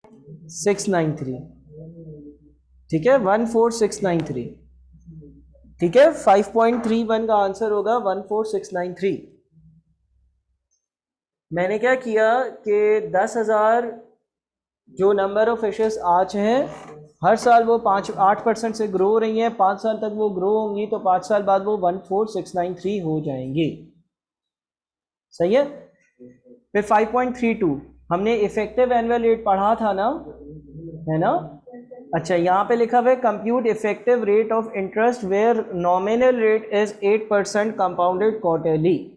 14,693, ठीक है, 14,693, ठीक है। 5.31 का आंसर होगा 14,693। मैंने क्या किया कि 10,000 जो नंबर ऑफ फिशेस आज हैं, हर साल वो 8% से ग्रो हो रही हैं, 5 साल तक वो ग्रो होंगी, तो 5 साल बाद वो 14,693 हो जाएंगी। सही है। फिर 5.32 हमने इफेक्टिव एनुअल रेट पढ़ा था ना, है ना। अच्छा, यहाँ पे लिखा हुआ है compute effective rate of interest where nominal rate is 8% compounded quarterly.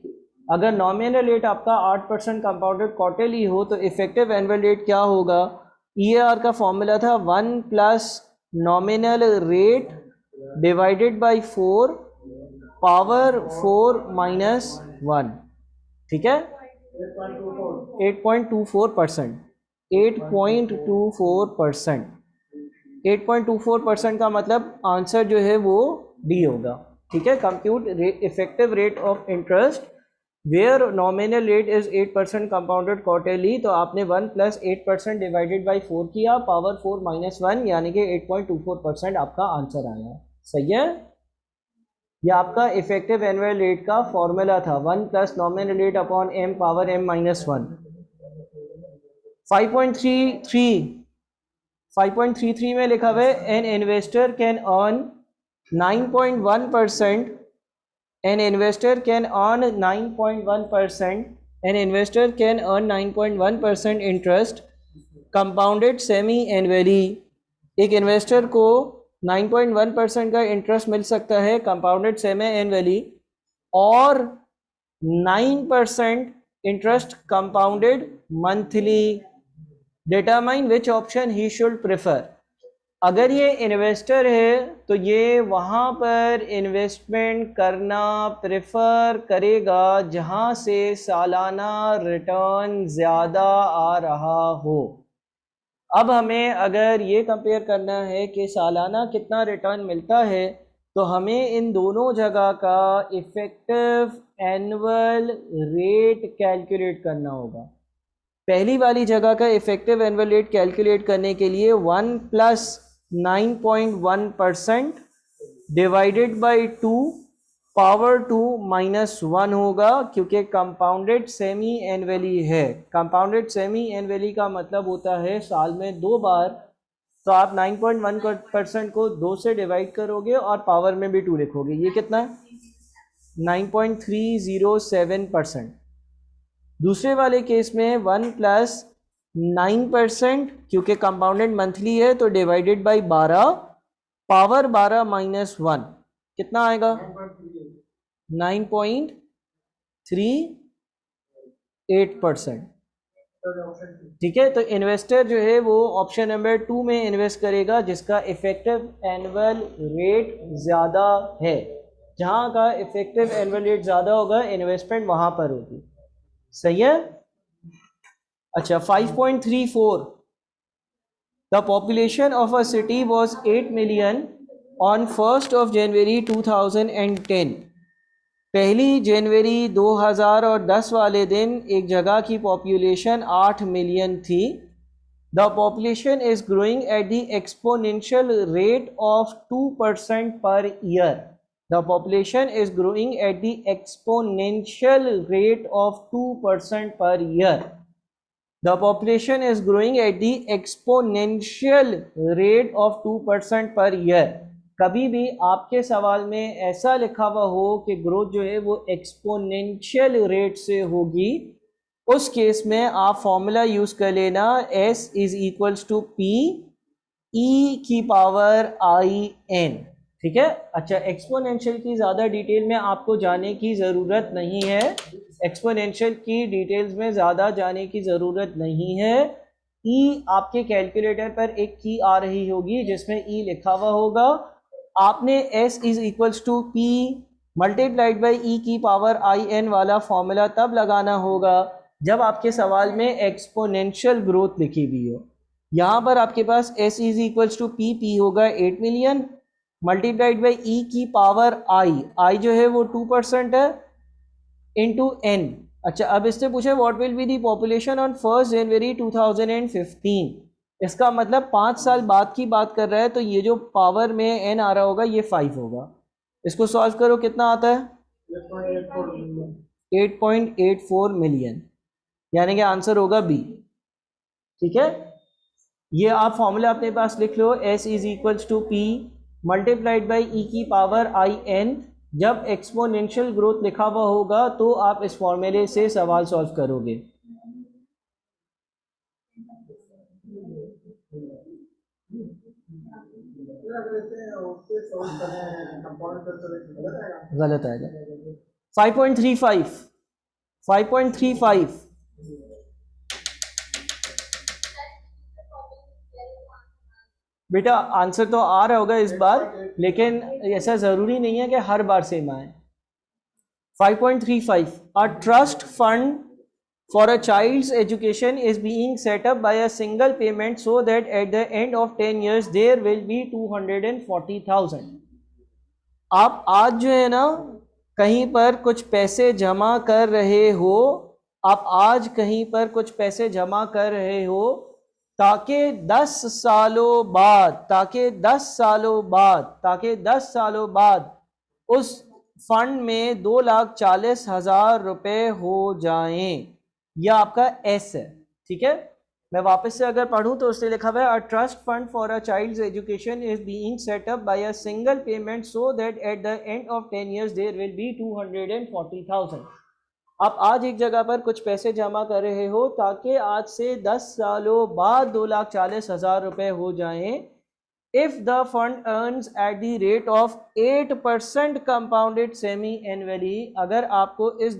अगर नॉमिनल रेट आपका 8% कंपाउंडेड क्वार्टरली हो तो इफेक्टिव एनुअल रेट क्या होगा? ईएआर का फॉर्मूला था 1 plus nominal rate divided by 4 power 4 minus 1, ठीक है। 8.24%, 8.24%, 8.24% का मतलब आंसर जो है वो डी होगा, ठीक है। Compute effective rate of interest where nominal rate is 8% compounded quarterly, तो आपने 1 प्लस 8% डिवाइडेड बाई 4 किया, पावर 4 माइनस 1, यानी कि 8.24% आपका आंसर आया। सही है। यह आपका इफेक्टिव एनुअल रेट का फॉर्मूला था, 1 plus nominal rate upon m power m minus 1। 5.33 में लिखा हुआ है an investor can earn 9.1%, an investor can earn 9.1%, an investor can earn 9.1% interest compounded semi annually. एक इन्वेस्टर को 9.1% का इंटरेस्ट मिल सकता है कंपाउंडेड सेमी एनुअली, और 9% interest compounded monthly. Determine which option he should prefer. अगर ये इन्वेस्टर है तो ये वहाँ पर इन्वेस्टमेंट करना प्रेफर करेगा जहाँ से सालाना रिटर्न ज़्यादा आ रहा हो। अब हमें अगर ये कंपेयर करना है कि सालाना कितना रिटर्न मिलता है, तो हमें इन दोनों जगह का इफ़ेक्टिव एनुअल रेट कैलकुलेट करना होगा। पहली वाली जगह का इफेक्टिव एनुअल रेट कैलकुलेट करने के लिए 1 plus 9.1% divided by 2 power 2 minus 1 होगा, क्योंकि कंपाउंडेड सेमी एनुअली है। कंपाउंडेड सेमी एनुअली का मतलब होता है साल में 2 बार, तो आप 9.1% को 2 से डिवाइड करोगे और पावर में भी 2 लिखोगे। ये कितना है? 9.307%। दूसरे वाले केस में 1 प्लस 9%, क्योंकि कंपाउंडेड मंथली है तो डिवाइडेड बाई 12 पावर 12 माइनस 1, कितना आएगा? 9.38%, ठीक है। तो इन्वेस्टर जो है वो ऑप्शन नंबर 2 में इन्वेस्ट करेगा जिसका इफेक्टिव एनुअल रेट ज़्यादा है। जहाँ का इफेक्टिव एनुअल रेट ज़्यादा होगा इन्वेस्टमेंट वहाँ पर होगी। सही है। अच्छा, 5.34 the population of a city was 8 million on 1st of January 2010। पहली जनवरी 2010 वाले दिन एक जगह की पॉपुलेशन 8 मिलियन थी। The population is growing at the exponential rate of 2% per year. The population is growing at the exponential rate of 2% per year. The population is growing at the exponential rate of 2% per year। कभी भी आपके सवाल में ऐसा लिखा हुआ हो कि ग्रोथ जो है वो एक्सपोनेंशियल रेट से होगी, उस केस में आप फॉर्मूला यूज कर लेना S is equals to P E की पावर IN, ठीक है। अच्छा, एक्सपोनेंशियल की ज़्यादा डिटेल में आपको जाने की ज़रूरत नहीं है, एक्सपोनेंशियल की डिटेल्स में ज़्यादा जाने की ज़रूरत नहीं है। ई आपके कैलकुलेटर पर एक की आ रही होगी जिसमें ई लिखा हुआ होगा। आपने S is equals to P multiplied by e की पावर IN वाला फॉर्मूला तब लगाना होगा जब आपके सवाल में एक्सपोनेंशियल ग्रोथ लिखी हुई हो। यहाँ पर आपके पास S is equals to P होगा 8 मिलियन मल्टीप्लाइड बाई ई की पावर आई जो है वो 2% है, इंटू एन। अच्छा, अब इससे पूछे what will be the population on 1st January 2015। इसका मतलब 5 साल बाद की बात कर रहा है, तो ये जो पावर में n आ रहा होगा ये 5 होगा। इसको सॉल्व करो, कितना आता है? 8.84 मिलियन, यानी कि आंसर होगा बी। ठीक है, ये आप फॉर्मूला अपने पास लिख लो, S is equals to P multiplied by e की पावर आई एन। जब एक्सपोनेंशियल ग्रोथ लिखा हुआ होगा तो आप इस फॉर्मूले से सवाल सॉल्व करोगे। गलत आएगा। 5.35 5.35 बेटा आंसर तो आ रहा होगा इस बार, लेकिन ऐसा जरूरी नहीं है कि हर बार सेम आए। 5.35 अ trust fund for a child's education is being set up by a single payment so that at the end of 10 years there will be 240,000। आप आज जो है ना कहीं पर कुछ पैसे जमा कर रहे हो, आप आज कहीं पर कुछ पैसे जमा कर रहे हो ताकि 10 सालों बाद उस फंड में 2,40,000 रुपए हो जाएं। यह आपका एस है। ठीक है, मैं वापस से अगर पढ़ूं तो उसने लिखा हुआ है a trust fund for a child's education is being set up by a single payment so that at the end of 10 years there will be 240,000। आप आज एक जगह पर कुछ पैसे जमा कर रहे हो ताकि आज से 10 सालों बाद 2,40,000 रुपए हो जाएं। If the fund earns at the rate of 8% compounded semi annually, अगर आपको इस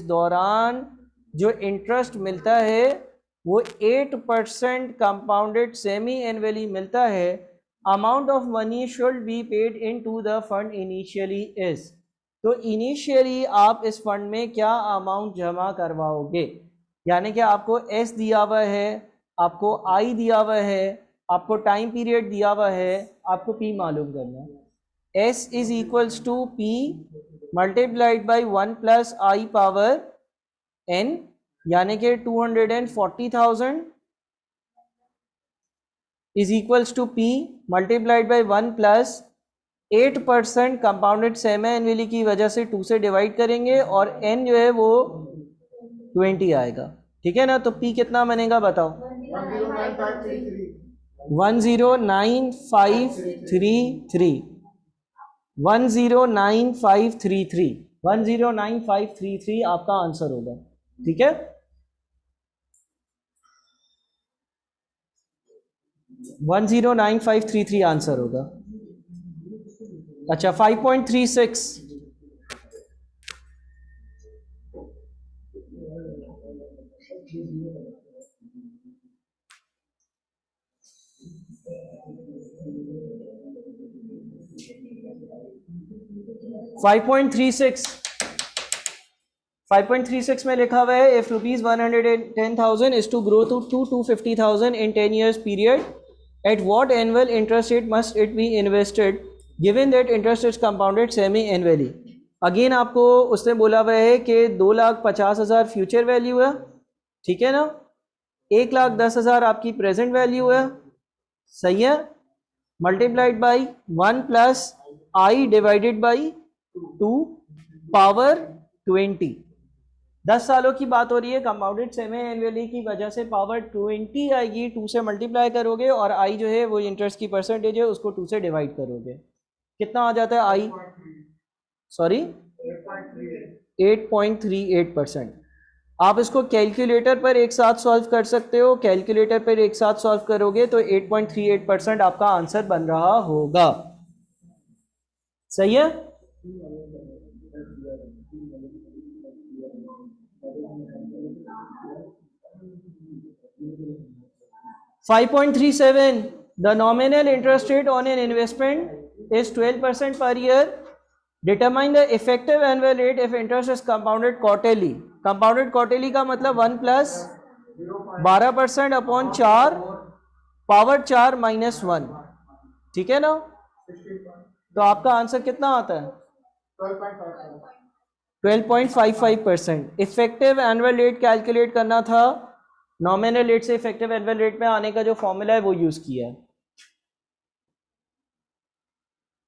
दौरान जो इंटरेस्ट मिलता है वो 8% कंपाउंडेड सेमी एनुअली मिलता है, amount of money should be paid into the fund initially is. तो इनिशियली आप इस फंड में क्या अमाउंट जमा करवाओगे, यानी कि आपको एस दिया हुआ है, आपको आई दिया हुआ है, आपको टाइम पीरियड दिया हुआ है, आपको पी मालूम करना है। S is equals to P multiplied by 1 plus i power n, यानी कि 240,000 is equals to P multiplied by 1 plus 8% compounded semi annually की वजह से 2 से डिवाइड करेंगे और n जो है वो 20 आएगा। ठीक है ना, तो p कितना बनेगा बताओ? 109533 109533 109533 आपका आंसर होगा। ठीक है, 109533 आंसर होगा। अच्छा 5.36 5.36 में लिखा हुआ है if rupees 110,000 is to grow to 250,000 in 10 years period, at what annual interest rate must it be invested given that interest is compounded semi annually. Again आपको उसने बोला हुआ है कि 2,50,000 फ्यूचर वैल्यू है, ठीक है ना, 1,10,000 आपकी प्रेजेंट वैल्यू है, सही है, multiplied by 1 plus I divided by 2 power 20। 10 सालों की बात हो रही है, कंपाउंडेड सेमी एनुअली की वजह से पावर 20 आएगी, 2 से मल्टीप्लाई करोगे और आई जो है वो इंटरेस्ट की परसेंटेज है उसको 2 से डिवाइड करोगे, कितना आ जाता है आई? सॉरी 8.38%। आप इसको कैलकुलेटर पर एक साथ सॉल्व कर सकते हो, कैलकुलेटर पर एक साथ सॉल्व करोगे तो 8.38% आपका आंसर बन रहा होगा। सही है, 5.37 the nominal interest rate on an investment is 12% per year. Determine the effective annual rate if interest is compounded quarterly. Compounded quarterly का मतलब 1 प्लस 12% अपॉन 4 पावर 4 माइनस 1, ठीक है ना, तो आपका आंसर कितना आता है? 12.55%। इफेक्टिव एनुअल रेट कैलकुलेट करना था नॉमिनल रेट से इफेक्टिव एनुअल रेट में आने का जो फॉर्मूला है वो यूज किया है।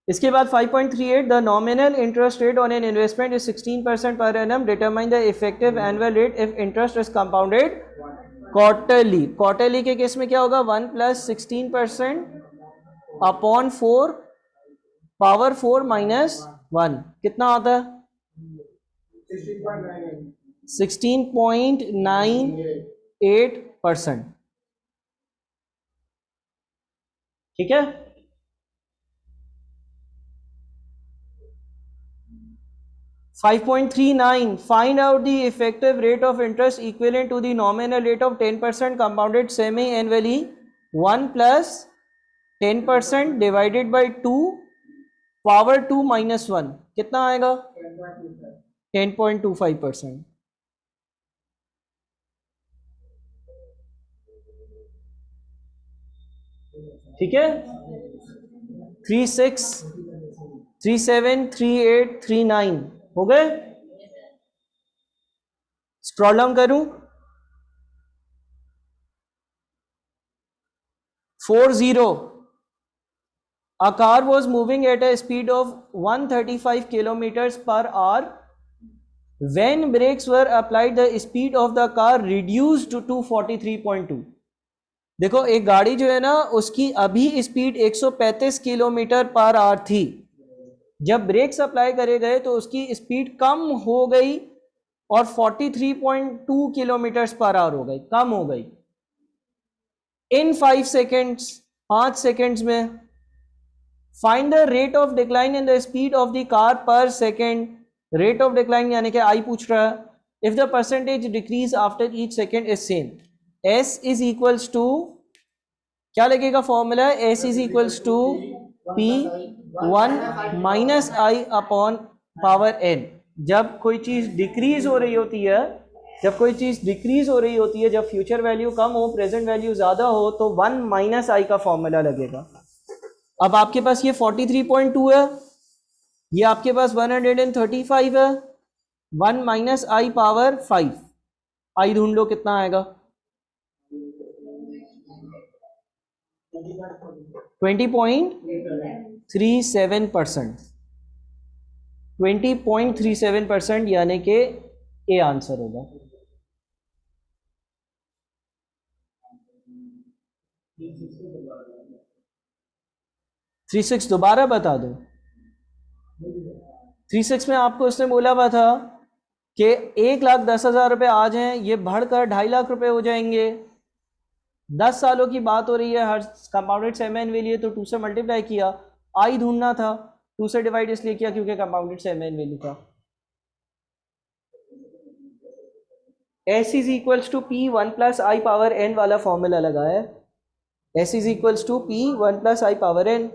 इसके बाद 5.38 the nominal interest rate on an investment is 16% per annum, determine the effective annual rate if interest is compounded quarterly. Quarterly के केस में क्या होगा, 1 + 16% अपॉन 4 पावर 4 माइनस 1 कितना आता है 16.98%। ठीक है, five point three nine find out the effective rate of interest equivalent to the nominal rate of 10% compounded semi annually 1 + 10% divided by 2 power 2 minus 1 कितना आएगा 10.25%। ठीक है, 36 37 38 39 हो गए। स्क्रॉल डाउन करूं 40 a car was moving at a speed of 135 kilometers per hour when brakes were applied the speed of the car reduced to 43.2। देखो एक गाड़ी जो है ना उसकी अभी स्पीड 135 किलोमीटर पर आवर थी, जब ब्रेक्स अप्लाई करे गए तो उसकी स्पीड कम हो गई और 43.2 किलोमीटर पर आवर हो गई, कम हो गई इन 5 सेकेंड्स, 5 सेकेंड्स में। Find the rate of decline in the speed of the car per second. Rate of decline यानी कि आई पूछ रहा है, if the percentage decrease after each second is same, s is equals to क्या लगेगा formula, s is equals to p 1 minus i upon power n. जब कोई चीज डिक्रीज हो रही होती है, जब कोई चीज डिक्रीज हो रही होती है, जब फ्यूचर वैल्यू कम हो प्रेजेंट वैल्यू ज्यादा हो तो 1 माइनस आई का फॉर्मूला लगेगा। अब आपके पास ये 43.2 है, ये आपके पास 135 है, 1 माइनस आई पावर 5, आई ढूंढ लो कितना आएगा 20.37%, 20.37% यानी कि ए आंसर होगा। 36 दोबारा बता दो। 36 में आपको उसने बोला हुआ था कि 1,10,000 रुपये आज हैं, ये बढ़कर 2.5 लाख रुपए हो जाएंगे। 10 सालों की बात हो रही है, हर कंपाउंडेड सेमी एनुअली तो 2 से मल्टीप्लाई किया, आई ढूंढना था, 2 से डिवाइड इसलिए किया क्योंकि कंपाउंडेड सेमी एनुअली था। S is equals to p 1 + i power n वाला फॉर्मूला लगा है, s is equals to p 1 + i power N.